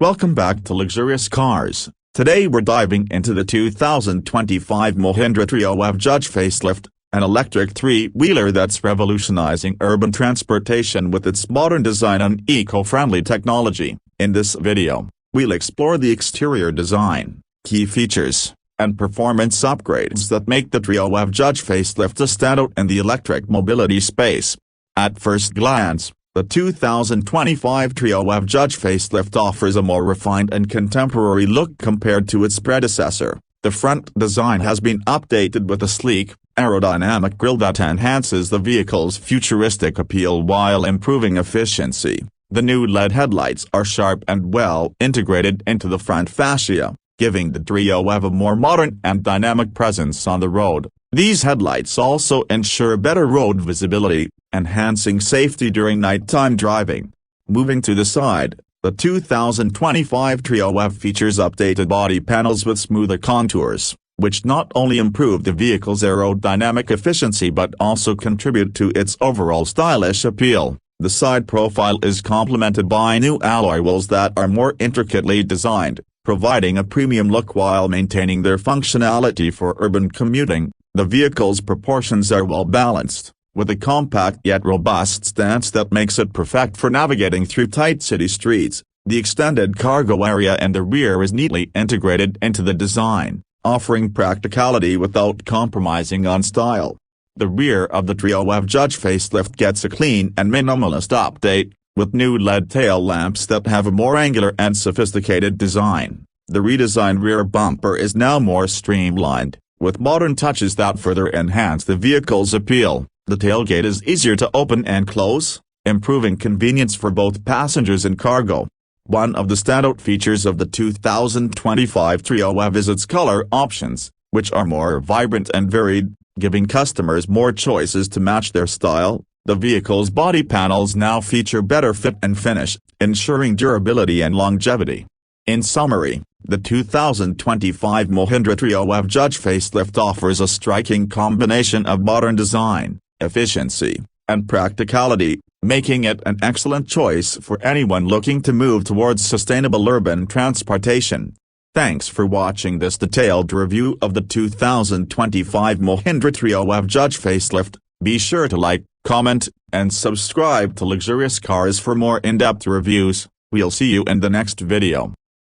Welcome back to Luxurious Cars. Today we're diving into the 2025 Mahindra Treo EV Judge facelift, an electric three-wheeler that's revolutionizing urban transportation with its modern design and eco-friendly technology. In this video, we'll explore the exterior design, key features, and performance upgrades that make the Treo EV Judge facelift a standout in the electric mobility space. At first glance, the 2025 Treo EV Judge facelift offers a more refined and contemporary look compared to its predecessor. The front design has been updated with a sleek, aerodynamic grille that enhances the vehicle's futuristic appeal while improving efficiency. The new LED headlights are sharp and well integrated into the front fascia, giving the Treo EV a more modern and dynamic presence on the road. These headlights also ensure better road visibility, enhancing safety during nighttime driving. Moving to the side, the 2025 Treo EV features updated body panels with smoother contours, which not only improve the vehicle's aerodynamic efficiency but also contribute to its overall stylish appeal. The side profile is complemented by new alloy wheels that are more intricately designed, providing a premium look while maintaining their functionality for urban commuting. The vehicle's proportions are well balanced, with a compact yet robust stance that makes it perfect for navigating through tight city streets. The extended cargo area in the rear is neatly integrated into the design, offering practicality without compromising on style. The rear of the Treo EV Judge facelift gets a clean and minimalist update, with new LED tail lamps that have a more angular and sophisticated design. The redesigned rear bumper is now more streamlined, with modern touches that further enhance the vehicle's appeal. The tailgate is easier to open and close, improving convenience for both passengers and cargo. One of the standout features of the 2025 Treo EV is its color options, which are more vibrant and varied, giving customers more choices to match their style. The vehicle's body panels now feature better fit and finish, ensuring durability and longevity. In summary, the 2025 Mahindra Treo EV Judge facelift offers a striking combination of modern design, efficiency, and practicality, making it an excellent choice for anyone looking to move towards sustainable urban transportation. Thanks for watching this detailed review of the 2025 Mahindra Treo EV Judge facelift. Be sure to like, comment, and subscribe to Luxurious Cars for more in-depth reviews. We'll see you in the next video.